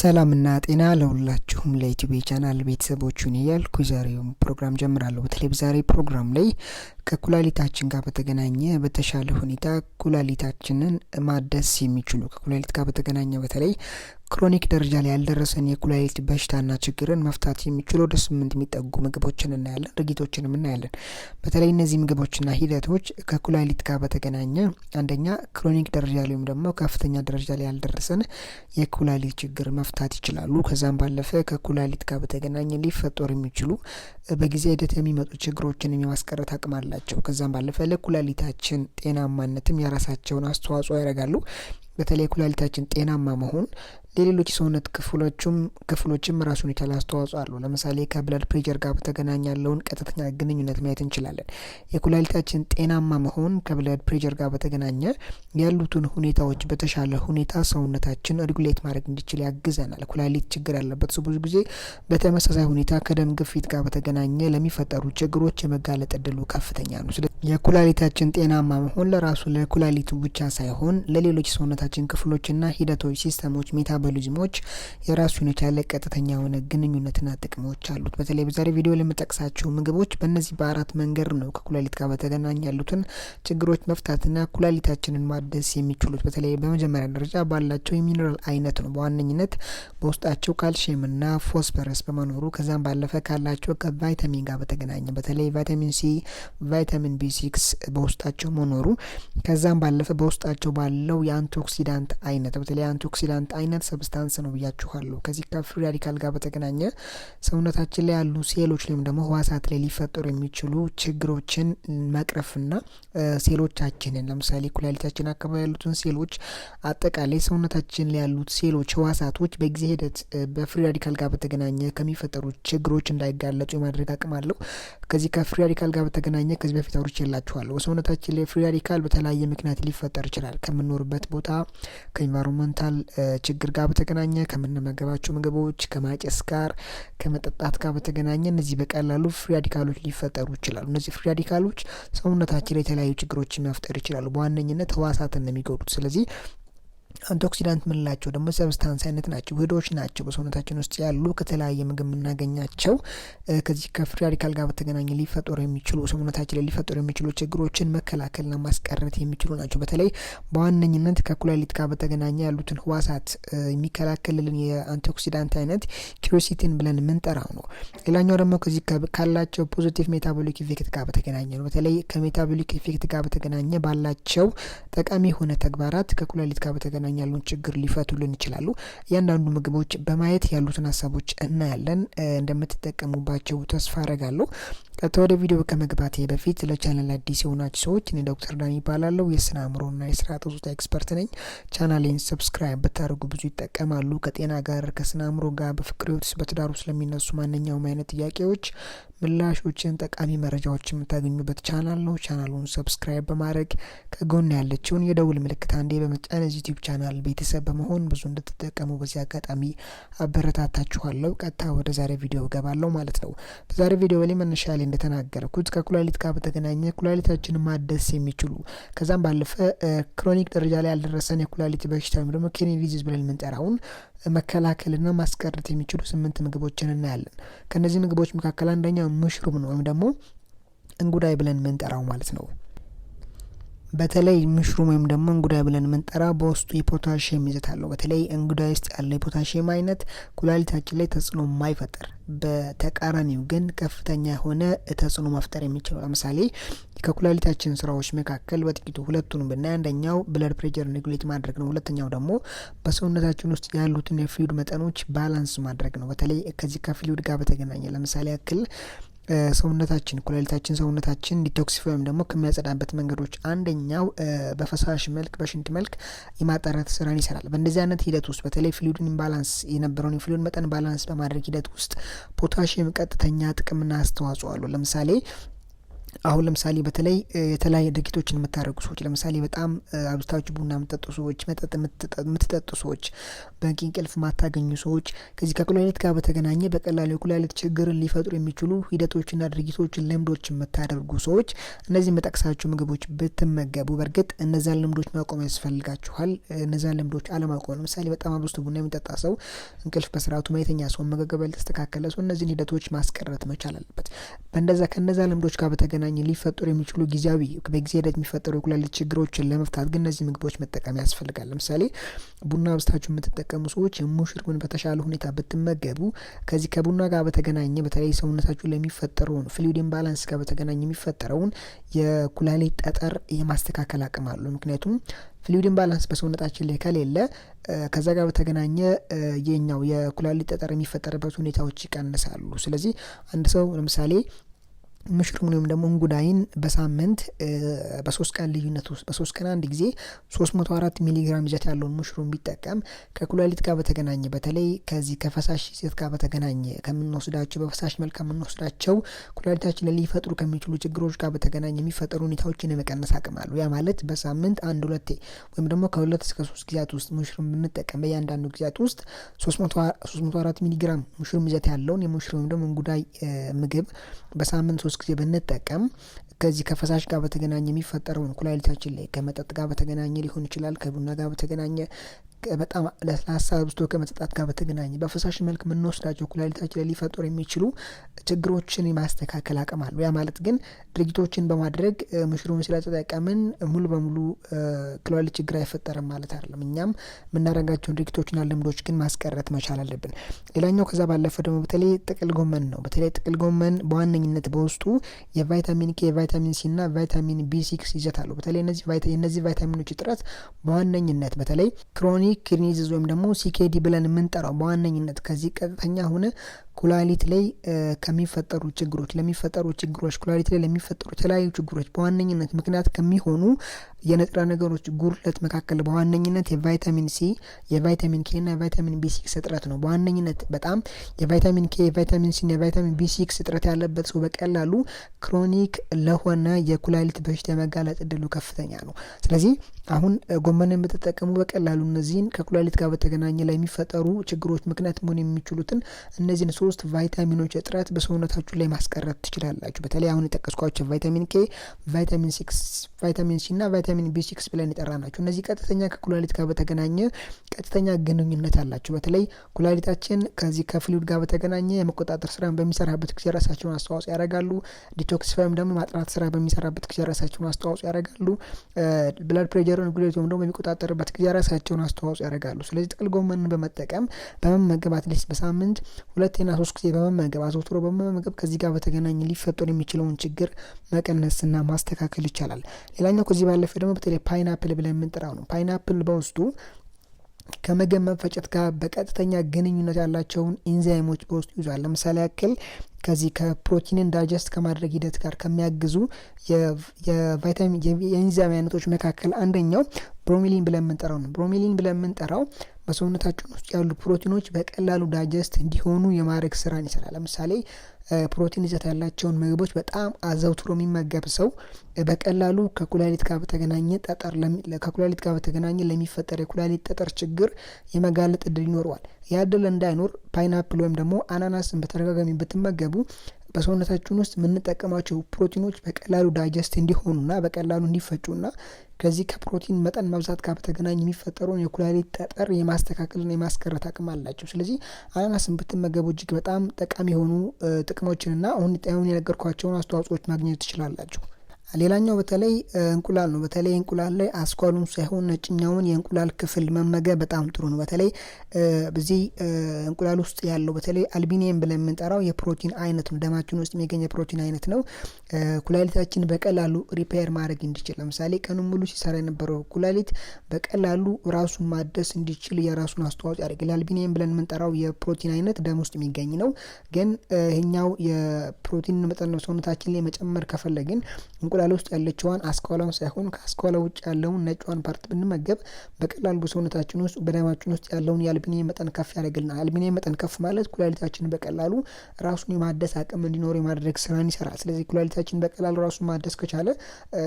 ሰላምና ጤና ለሁላችሁም ለዩትዩብ ቻናል ቤተሰቦቹን እያልኩ ዛሬው ፕሮግራም ጀምራለሁ። በተለይ ዛሬ ፕሮግራም ላይ ከኩላሊታችን ጋር በተገናኘ በተሻለ ሁኔታ ኩላሊታችንን ማደስ የሚችሉ ከኩላሊት ጋር በተገናኘ በተለይ ክሮኒክ ደረጃ ላይ ያልደረሰን የኩላሊት በሽታና ችግርን መፍታት የሚችሉ ወደ 8 የሚጠጉ ምግቦችን እናያለን፣ ድርጊቶችንም እናያለን። በተለይ እነዚህ ምግቦችና ሂደቶች ከኩላሊት ጋር በተገናኘ አንደኛ ክሮኒክ ደረጃ ላይ ወይም ደግሞ ከፍተኛ ደረጃ ላይ ያልደረሰን የኩላሊት ችግር መፍታት ይችላሉ። ከዛም ባለፈ ከኩላሊት ጋር በተገናኘ ሊፈጠሩ የሚችሉ በጊዜ ሂደት የሚመጡ ችግሮችን የማስቀረት አቅም አላቸው። ከዛም ባለፈ ለኩላሊታችን ጤናማነትም የራሳቸውን አስተዋጽኦ ያደርጋሉ። በተለይ ኩላሊታችን ጤናማ መሆን ለሌሎች ሰውነት ክፍሎችም ራሱን የቻለ አስተዋጽኦ አለው። ለምሳሌ ከብለድ ፕሬሸር ጋር በተገናኘ ያለውን ቀጥተኛ ግንኙነት ማየት እንችላለን። የኩላሊታችን ጤናማ መሆን ከብለድ ፕሬሸር ጋር በተገናኘ ያሉትን ሁኔታዎች በተሻለ ሁኔታ ሰውነታችን ሬጉሌት ማድረግ እንዲችል ያግዘናል። ኩላሊት ችግር ያለበት ሰው ብዙ ጊዜ በተመሳሳይ ሁኔታ ከደም ግፊት ጋር በተገናኘ ለሚፈጠሩ ችግሮች የመጋለጥ እድሉ ከፍተኛ ነው። ስለዚህ የኩላሊታችን ጤናማ መሆን ለራሱ ለኩላሊቱ ብቻ ሳይሆን ለሌሎች ሰውነታችን ክፍሎችና ሂደቶች ሲስተሞች ሜታቦሊዝሞች የራሱን የቻለ ቀጥተኛ የሆነ ግንኙነትና ጥቅሞች አሉት። በተለይ በዛሬ ቪዲዮ ላይ የምጠቅሳቸው ምግቦች በእነዚህ በአራት መንገድ ነው ከኩላሊት ጋር በተገናኘ ያሉትን ችግሮች መፍታትና ኩላሊታችንን ማደስ የሚችሉት። በተለይ በመጀመሪያ ደረጃ ባላቸው የሚነራል አይነት ነው። በዋነኝነት በውስጣቸው ካልሲየምና ፎስፈረስ በመኖሩ ከዛም ባለፈ ካላቸው ከቫይታሚን ጋር በተገናኘ በተለይ ቫይታሚን ሲ፣ ቫይታሚን ቢ6 በውስጣቸው መኖሩ ከዛም ባለፈ በውስጣቸው ባለው የአንቲኦክሲዳንት አይነት በተለይ አንቲኦክሲዳንት አይነት ሰብስታንስ ነው ብያችኋለሁ። ከዚህ ከፍሪ ራዲካል ጋር በተገናኘ ሰውነታችን ላይ ያሉ ሴሎች ወይም ደግሞ ህዋሳት ላይ ሊፈጠሩ የሚችሉ ችግሮችን መቅረፍና ሴሎቻችንን ለምሳሌ ኩላሊታችን አካባቢ ያሉትን ሴሎች አጠቃላይ ሰውነታችን ላይ ያሉት ሴሎች ህዋሳቶች በጊዜ ሂደት በፍሪ ራዲካል ጋር በተገናኘ ከሚፈጠሩ ችግሮች እንዳይጋለጡ የማድረግ አቅም አለው። ከዚህ ከፍሪ ራዲካል ጋር በተገናኘ ከዚህ በፊት አውርቼላችኋለሁ። ሰውነታችን ላይ ፍሪ ራዲካል በተለያየ ምክንያት ሊፈጠር ይችላል። ከምንኖርበት ቦታ፣ ከኢንቫይሮንመንታል ችግር ጋር በተገናኘ፣ ከምንመገባቸው ምግቦች፣ ከማጨስ ጋር፣ ከመጠጣት ጋር በተገናኘ እነዚህ በቀላሉ ፍሪ ራዲካሎች ሊፈጠሩ ይችላሉ። እነዚህ ፍሪ ራዲካሎች ሰውነታችን ላይ የተለያዩ ችግሮችን መፍጠር ይችላሉ። በዋነኝነት ህዋሳትን ነው የሚጎዱት። ስለዚህ አንቲኦክሲዳንት ምንላቸው ደግሞ ሰብስታንስ አይነት ናቸው፣ ውህዶች ናቸው በሰውነታችን ውስጥ ያሉ ከተለያየ ምግብ የምናገኛቸው ከዚህ ከፍሪ ራዲካል ጋር በተገናኘ ሊፈጠሩ የሚችሉ ሰውነታችን ላይ ሊፈጠሩ የሚችሉ ችግሮችን መከላከልና ማስቀረት የሚችሉ ናቸው። በተለይ በዋነኝነት ከኩላሊት ጋር በተገናኘ ያሉትን ህዋሳት የሚከላከልልን የአንቲኦክሲዳንት አይነት ኪሮሲቲን ብለን የምንጠራው ነው። ሌላኛው ደግሞ ከዚህ ካላቸው ፖዚቲቭ ሜታቦሊክ ኢፌክት ጋር በተገናኘ ነው። በተለይ ከሜታቦሊክ ኢፌክት ጋር በተገናኘ ባላቸው ጠቃሚ የሆነ ተግባራት ከኩላሊት ጋር በተገናኘ ያሉን ችግር ሊፈቱልን ይችላሉ። እያንዳንዱ ምግቦች በማየት ያሉትን ሀሳቦች እናያለን። እንደምትጠቀሙባቸው ተስፋ አረጋለሁ። ወደ ቪዲዮ ከመግባቴ በፊት ለቻናል አዲስ የሆናችሁ ሰዎች እኔ ዶክተር ዳኒ ይባላለሁ። የስነ አእምሮና የስርዓተ ጾታ ኤክስፐርት ነኝ። ቻናሌን ሰብስክራይብ ብታደርጉ ብዙ ይጠቀማሉ። ከጤና ጋር ከስነ አእምሮ ጋር በፍቅር ህይወት በትዳር ውስጥ ለሚነሱ ማንኛውም አይነት ጥያቄዎች ምላሾችን፣ ጠቃሚ መረጃዎችን የምታገኙበት ቻናል ነው። ቻናሉን ሰብስክራይብ በማድረግ ከጎን ያለችውን የደውል ምልክት አንዴ በመጫን ዩትዩብ ቻናል ቤተሰብ በመሆን ብዙ እንድትጠቀሙ በዚህ አጋጣሚ አበረታታችኋለሁ። ቀጥታ ወደ ዛሬ ቪዲዮ ገባለሁ ማለት ነው። በዛሬ ቪዲዮ ላይ መነሻ ላይ እንደተናገርኩት ከኩላሊት ጋር በተገናኘ ኩላሊታችንን ማደስ የሚችሉ ከዛም ባለፈ ክሮኒክ ደረጃ ላይ ያልደረሰን የኩላሊት በሽታ ወይም ደግሞ ኪድኒ ዲዚዝ ብለን የምንጠራውን መከላከልና ማስቀረት የሚችሉ 8 ምግቦችን እናያለን። ከነዚህ ምግቦች መካከል አንደኛው ሙሽሩም ነው ወይም ደግሞ እንጉዳይ ብለን የምንጠራው ማለት ነው። በተለይ ሙሽሩም ወይም ደግሞ እንጉዳይ ብለን የምንጠራ በውስጡ የፖታሺየም ይዘት አለው። በተለይ እንጉዳይ ውስጥ ያለው የፖታሺየም አይነት ኩላሊታችን ላይ ተጽዕኖ የማይፈጥር በተቃራኒው ግን ከፍተኛ የሆነ ተጽዕኖ መፍጠር የሚችለው ለምሳሌ ከኩላሊታችን ስራዎች መካከል በጥቂቱ ሁለቱን ብናይ አንደኛው ብለድ ፕሬሸር ሬጉሌት ማድረግ ነው። ሁለተኛው ደግሞ በሰውነታችን ውስጥ ያሉትን የፍሉይድ መጠኖች ባላንስ ማድረግ ነው። በተለይ ከዚህ ከፍሉይድ ጋር በተገናኘ ለምሳሌ ያክል ሰውነታችን ዲቶክሲፋይ ወይም ደግሞ ከሚያጸዳበት መንገዶች አንደኛው በፈሳሽ መልክ በሽንት መልክ የማጣራት ስራን ይሰራል። በእንደዚህ አይነት ሂደት ውስጥ በተለይ ፍሉይድን ኢምባላንስ የነበረውን የፍሉይድ መጠን ባላንስ በማድረግ ሂደት ውስጥ ፖታሺየም ቀጥተኛ ጥቅምና አስተዋጽኦ አለው። ለምሳሌ አሁን ለምሳሌ በተለይ የተለያየ ድርጊቶችን የምታደርጉ ሰዎች ለምሳሌ በጣም አብዝታችሁ ቡና የምትጠጡ ሰዎች፣ መጠጥ የምትጠጡ ሰዎች፣ በቂ እንቅልፍ ማታገኙ ሰዎች ከዚህ ከኩላሊት ጋር በተገናኘ በቀላሉ የኩላሊት ችግርን ሊፈጥሩ የሚችሉ ሂደቶችና ድርጊቶችን ልምዶችን የምታደርጉ ሰዎች እነዚህ መጠቅሳችሁ ምግቦች ብትመገቡ በእርግጥ እነዛን ልምዶች ማቆም ያስፈልጋችኋል። እነዛን ልምዶች አለማቆም ለምሳሌ በጣም አብዝቶ ቡና የሚጠጣ ሰው፣ እንቅልፍ በስርዓቱ ማይተኛ ሰው፣ መገገብ ያልተስተካከለ ሰው እነዚህን ሂደቶች ማስቀረት መቻል አለበት። ከነዛ ልምዶች ጋር በተገናኘ ሊፈጠሩ የሚችሉ ጊዜያዊ በጊዜ ሂደት የሚፈጠሩ የኩላሊት ችግሮችን ለመፍታት ግን እነዚህ ምግቦች መጠቀም ያስፈልጋል። ለምሳሌ ቡና አብዝታችሁ የምትጠቀሙ ሰዎች ሙሽሩን በተሻለ ሁኔታ ብትመገቡ ከዚህ ከቡና ጋር በተገናኘ በተለይ ሰውነታችሁ ለሚፈጠረውን ፍሉይድ ኢምባላንስ ጋር በተገናኘ የሚፈጠረውን የኩላሊት ጠጠር የማስተካከል አቅም አለው። ምክንያቱም ፍሉይድ ኢምባላንስ በሰውነታችን ላይ ከሌለ ከዛ ጋር በተገናኘ የኛው የኩላሊት ጠጠር የሚፈጠርበት ሁኔታዎች ይቀንሳሉ። ስለዚህ አንድ ሰው ለምሳሌ ሙሽሩን ወይም ደግሞ እንጉዳይን በሳምንት በ3 ቀን ልዩነት ውስጥ በ3 ቀን አንድ ጊዜ 304 ሚሊ ግራም ይዘት ያለውን ሙሽሩን ቢጠቀም ከኩላሊት ጋር በተገናኘ በተለይ ከዚህ ከፈሳሽ ይዘት ጋር በተገናኘ ከምንወስዳቸው በፈሳሽ መልክ ከምንወስዳቸው ኩላሊታችን ላይ ሊፈጥሩ ከሚችሉ ችግሮች ጋር በተገናኘ የሚፈጠሩ ሁኔታዎችን የመቀነስ አቅም አለው። ያ ማለት በሳምንት 1-2 ወይም ደግሞ ከ2 እስከ 3 ጊዜያት ውስጥ ሙሽሩን ብንጠቀም በእያንዳንዱ ጊዜያት ውስጥ 304 ሚሊ ግራም ሙሽሩን ይዘት ያለውን የሙሽሩን ወይም ደግሞ እንጉዳይ ምግብ በሳምንት 3 ጊዜ ብንጠቀም ከዚህ ከፈሳሽ ጋር በተገናኘ የሚፈጠረውን ኩላሊታችን ላይ ከመጠጥ ጋር በተገናኘ ሊሆን ይችላል፣ ከቡና ጋር በተገናኘ በጣም ለስላሳ አብዝቶ ከመጠጣት ጋር በተገናኘ በፈሳሽ መልክ የምንወስዳቸው ኩላሊታችን ላይ ሊፈጠሩ የሚችሉ ችግሮችን የማስተካከል አቅም አለው። ያ ማለት ግን ድርጊቶችን በማድረግ ሙሽሩን ስለተጠቀምን ሙሉ በሙሉ ኩላሊት ችግር አይፈጠርም ማለት አይደለም። እኛም የምናደርጋቸውን ድርጊቶችና ልምዶች ግን ማስቀረት መቻል አለብን። ሌላኛው ከዛ ባለፈ ደግሞ በተለይ ጥቅል ጎመን ነው። በተለይ ጥቅል ጎመን በዋነኝነት በውስጡ የቫይታሚን ኬ፣ የቫይታሚን ሲ እና ቫይታሚን B6 ይዘት አለው። በተለይ እነዚህ ቫይታሚኖች እጥረት በዋነኝነት በተለይ ክሮኒክ ኪድኒዝ ወይም ደግሞ ሲኬዲ ብለን የምንጠራው በዋነኝነት ከዚህ ቀጥተኛ ሆነ ኩላሊት ላይ ከሚፈጠሩ ችግሮች ኩላሊት ላይ ለሚፈጠሩ የተለያዩ ችግሮች በዋነኝነት ምክንያት ከሚሆኑ የንጥረ ነገሮች ጉድለት መካከል በዋነኝነት የቫይታሚን ሲ፣ የቫይታሚን ኬ እና የቫይታሚን B6 እጥረት ነው። በዋነኝነት በጣም የቫይታሚን ኬ፣ የቫይታሚን ሲ እና የቫይታሚን B6 እጥረት ያለበት ሰው በቀላሉ ክሮኒክ ለሆነ የኩላሊት በሽታ የመጋለጥ እድሉ ከፍተኛ ነው። ስለዚህ አሁን ጎመንን ብትጠቀሙ በቀላሉ እነዚህን ከኩላሊት ጋር በተገናኘ ላይ የሚፈጠሩ ችግሮች ምክንያት መሆን የሚችሉትን እነዚህን 3 ቫይታሚኖች እጥረት በሰውነታችሁ ላይ ማስቀረት ትችላላችሁ። በተለይ አሁን የጠቀስኳቸው ቫይታሚን ኬ፣ ቫይታሚን ሲ እና ቫይታሚን B6 ብለን የጠራናቸው እነዚህ ቀጥተኛ ከኩላሊት ጋር በተገናኘ ቀጥተኛ ግንኙነት አላቸው። በተለይ ኩላሊታችን ከዚህ ከፍሉይድ ጋር በተገናኘ የመቆጣጠር ስራ በሚሰራበት ጊዜ ራሳቸውን አስተዋጽኦ ያደርጋሉ። ዲቶክሲፋይም ደግሞ ማጥራት ስራ በሚሰራበት ጊዜ ራሳቸውን አስተዋጽኦ ያደርጋሉ። ብለድ ፕሬሸርን ጉሌቶም ደግሞ በሚቆጣጠርበት ጊዜ ራሳቸውን አስተዋጽኦ ያደርጋሉ። ስለዚህ ጥቅል ጎመንን በመመገብ አትሊስት በሳምንት 2 እና 3 ጊዜ በመመገብ አዘውትሮ በመመገብ ከዚህ ጋር በተገናኘ ሊፈጠር የሚችለውን ችግር መቀነስና ማስተካከል ይቻላል። ሌላኛው ከዚህ ባለፈ ደግሞ በተለይ ፓይናፕል ብለን የምንጠራው ነው። ፓይናፕል በውስጡ ከመገብ መፈጨት ጋር በቀጥተኛ ግንኙነት ያላቸውን ኢንዛይሞች በውስጡ ይዟል። ለምሳሌ ያክል ከዚህ ከፕሮቲንን ዳይጀስት ከማድረግ ሂደት ጋር ከሚያግዙ የቫይታሚን የኢንዛይም አይነቶች መካከል አንደኛው ብሮሚሊን ብለን የምንጠራው ነው። ብሮሚሊን ብለን የምንጠራው በሰውነታችን ውስጥ ያሉ ፕሮቲኖች በቀላሉ ዳይጀስት እንዲሆኑ የማድረግ ስራን ይሰራል። ለምሳሌ ፕሮቲን ይዘት ያላቸውን ምግቦች በጣም አዘውትሮ የሚመገብ ሰው በቀላሉ ከኩላሊት ጋር በተገናኘ ለሚፈጠር የኩላሊት ጠጠር ችግር የመጋለጥ እድል ይኖረዋል። ያ እድል እንዳይኖር ፓይናፕል ወይም ደግሞ አናናስን በተደጋጋሚ ብትመገቡ በሰውነታችን ውስጥ የምንጠቀማቸው ፕሮቲኖች በቀላሉ ዳይጀስት እንዲሆኑና በቀላሉ እንዲፈጩና ከዚህ ከፕሮቲን መጠን መብዛት ጋር በተገናኘ የሚፈጠረውን የኩላሊት ጠጠር የማስተካከልና የማስቀረት አቅም አላቸው። ስለዚህ አናናስን ብትመገቡ እጅግ በጣም ጠቃሚ የሆኑ ጥቅሞችንና አሁን የነገርኳቸውን አስተዋጽኦዎች ማግኘት ትችላላችሁ። ሌላኛው በተለይ እንቁላል ነው። በተለይ እንቁላል ላይ አስኳሉን ሳይሆን ነጭኛውን የእንቁላል ክፍል መመገብ በጣም ጥሩ ነው። በተለይ በዚህ እንቁላል ውስጥ ያለው በተለይ አልቢኒየም ብለን የምንጠራው የፕሮቲን አይነት ነው። ደማችን ውስጥ የሚገኝ የፕሮቲን አይነት ነው። ኩላሊታችን በቀላሉ ሪፔር ማድረግ እንዲችል ለምሳሌ ቀኑን ሙሉ ሲሰራ የነበረው ኩላሊት በቀላሉ ራሱን ማደስ እንዲችል የራሱን አስተዋጽኦ ያደርጋል። አልቢኒየም ብለን የምንጠራው የፕሮቲን አይነት ደም ውስጥ የሚገኝ ነው። ግን ይሄኛው የፕሮቲን መጠን ሰውነታችን ላይ መጨመር ከፈለግን በኩላሊት ውስጥ ያለችዋን አስኳላውን ሳይሆን ከአስኳላው ውጭ ያለውን ነጯን ፓርት ብንመገብ በቀላሉ በሰውነታችን ውስጥ በደማችን ውስጥ ያለውን የአልቢኒየም መጠን ከፍ ያደርግልናል። አልቢኒየም መጠን ከፍ ማለት ኩላሊታችን በቀላሉ ራሱን የማደስ አቅም እንዲኖር የማድረግ ስራን ይሰራል። ስለዚህ ኩላሊታችን በቀላሉ ራሱን ማደስ ከቻለ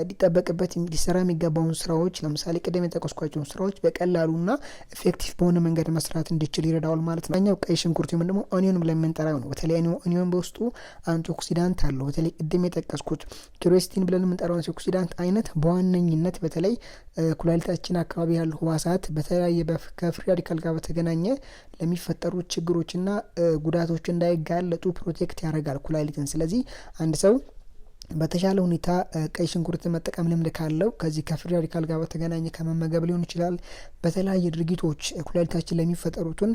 ሊጠበቅበት ሊሰራ የሚገባውን ስራዎች ለምሳሌ ቅድም የጠቀስኳቸውን ስራዎች በቀላሉና ኢፌክቲቭ በሆነ መንገድ መስራት እንዲችል ይረዳዋል ማለት ነው። ኛው ቀይ ሽንኩርት ወይም ደግሞ ኦኒዮን ብለን የምንጠራው ነው። በተለይ ኦኒዮን በውስጡ አንቲኦክሲዳንት አለው። በተለይ ቅድም የጠቀስኩት ኪሮስቲን ብለን የምንጠራው አንቲኦክሲዳንት አይነት በዋነኝነት በተለይ ኩላሊታችን አካባቢ ያሉ ህዋሳት በተለያየ ከፍሪ ራዲካል ጋር በተገናኘ ለሚፈጠሩ ችግሮችና ጉዳቶች እንዳይጋለጡ ፕሮቴክት ያደርጋል ኩላሊትን። ስለዚህ አንድ ሰው በተሻለ ሁኔታ ቀይ ሽንኩርት መጠቀም ልምድ ካለው ከዚህ ከፍሪ ራዲካል ጋር በተገናኘ ከመመገብ ሊሆን ይችላል። በተለያየ ድርጊቶች ኩላሊታችን ለሚፈጠሩትን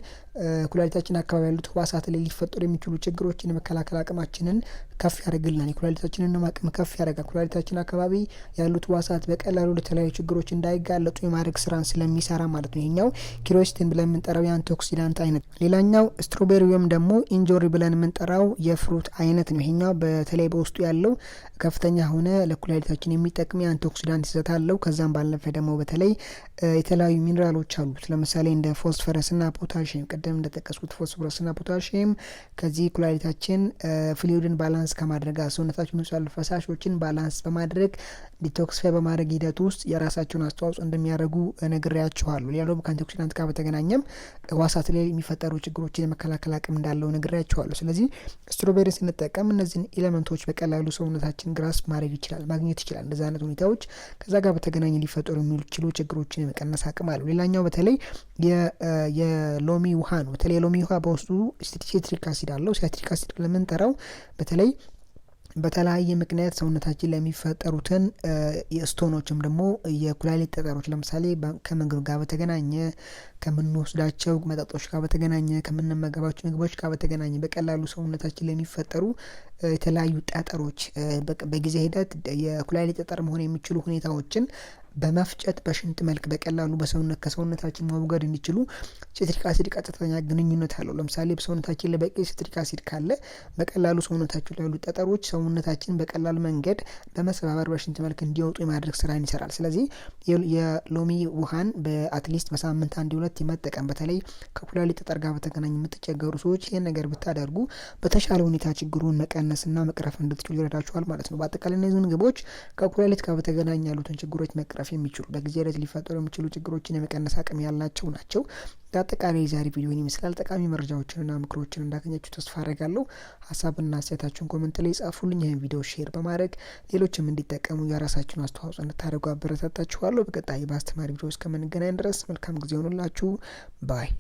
ኩላሊታችን አካባቢ ያሉት ህዋሳት ላይ ሊፈጠሩ የሚችሉ ችግሮችን የመከላከል አቅማችንን ከፍ ያደርግልናል። የኩላሊታችንን አቅም ከፍ ያደርጋል። ኩላሊታችን አካባቢ ያሉት ህዋሳት በቀላሉ ለተለያዩ ችግሮች እንዳይጋለጡ የማድረግ ስራን ስለሚሰራ ማለት ነው። ይሄኛው ኪሮስቲን ብለን የምንጠራው የአንቲኦክሲዳንት አይነት። ሌላኛው ስትሮቤሪ ወይም ደግሞ ኢንጆሪ ብለን የምንጠራው የፍሩት አይነት ነው። ይሄኛው በተለይ በውስጡ ያለው ከፍተኛ ሆነ ለኩላሊታችን የሚጠቅም የአንቲኦክሲዳንት ይዘት አለው። ከዛም ባለፈ ደግሞ በተለይ የተለያዩ ሚነራሎች አሉት። ለምሳሌ እንደ ፎስፈረስና ፖታሺየም፣ ቀደም እንደጠቀስኩት ፎስፈረስና ፖታሺየም ከዚህ ኩላሊታችን ፍሉይድን ባላንስ ከማድረግ ሰውነታችን ውስጥ ያሉ ፈሳሾችን ባላንስ በማድረግ ዲቶክሲፋይ በማድረግ ሂደት ውስጥ የራሳቸውን አስተዋጽኦ እንደሚያደርጉ ነግሬያችኋለሁ። ሌላው ከአንቲኦክሲዳንት ጋር በተገናኘም ህዋሳት ላይ የሚፈጠሩ ችግሮችን የመከላከል አቅም እንዳለው ነግሬያችኋለሁ። ስለዚህ ስትሮቤሪ ስንጠቀም እነዚህን ኤሌመንቶች በቀላሉ ሰውነታችን ግራስፕ ማድረግ ይችላል፣ ማግኘት ይችላል። እንደዛ አይነት ሁኔታዎች ከዛ ጋር በተገናኘ ሊፈጠሩ የሚችሉ ችግሮችን የመቀነስ አቅም አለው። ሌላኛው በተለይ የሎሚ ውሃ ነው። በተለይ የሎሚ ውሃ በውስጡ ሲትሪክ አሲድ አለው። ሲትሪክ አሲድ ለምንጠራው በተለይ በተለያየ ምክንያት ሰውነታችን ለሚፈጠሩትን የስቶኖችም ደግሞ የኩላሊት ጠጠሮች ለምሳሌ ከምግብ ጋር በተገናኘ ከምንወስዳቸው መጠጦች ጋር በተገናኘ ከምንመገባቸው ምግቦች ጋር በተገናኘ በቀላሉ ሰውነታችን ለሚፈጠሩ የተለያዩ ጠጠሮች በጊዜ ሂደት የኩላሊት ጠጠር መሆን የሚችሉ ሁኔታዎችን በመፍጨት በሽንት መልክ በቀላሉ ከሰውነታችን መወገድ እንዲችሉ ሲትሪክ አሲድ ቀጥተኛ ግንኙነት አለው። ለምሳሌ በሰውነታችን ላይ በቂ ሲትሪክ አሲድ ካለ በቀላሉ ሰውነታችን ላይ ያሉ ጠጠሮች ሰውነታችን በቀላል መንገድ በመሰባበር በሽንት መልክ እንዲወጡ የማድረግ ስራን ይሰራል። ስለዚህ የሎሚ ውሃን በአትሊስት በሳምንት 1-2 መጠቀም በተለይ ከኩላሊት ጠጠር ጋር በተገናኘ የምትቸገሩ ሰዎች ይህን ነገር ብታደርጉ በተሻለ ሁኔታ ችግሩን መቀነስና መቅረፍ እንድትችሉ ይረዳችኋል ማለት ነው። በአጠቃላይ እነዚህ ምግቦች ከኩላሊት ጋር በተገናኘ ያሉትን ችግሮች መቅረፍ የሚችሉ በጊዜ ሂደት ሊፈጠሩ የሚችሉ ችግሮችን የመቀነስ አቅም ያላቸው ናቸው። በአጠቃላይ ዛሬ ቪዲዮን ይመስላል። ጠቃሚ መረጃዎችንና ምክሮችን እንዳገኛችሁ ተስፋ አደርጋለሁ። ሀሳብና አስተያየታችሁን ኮሜንት ላይ ጻፉልኝ። ይህን ቪዲዮ ሼር በማድረግ ሌሎችም እንዲጠቀሙ የራሳችሁን አስተዋጽኦ እንድታደርጉ አበረታታችኋለሁ። በቀጣይ በአስተማሪ ቪዲዮ እስከምንገናኝ ድረስ መልካም ጊዜ ሆኑላችሁ። ባይ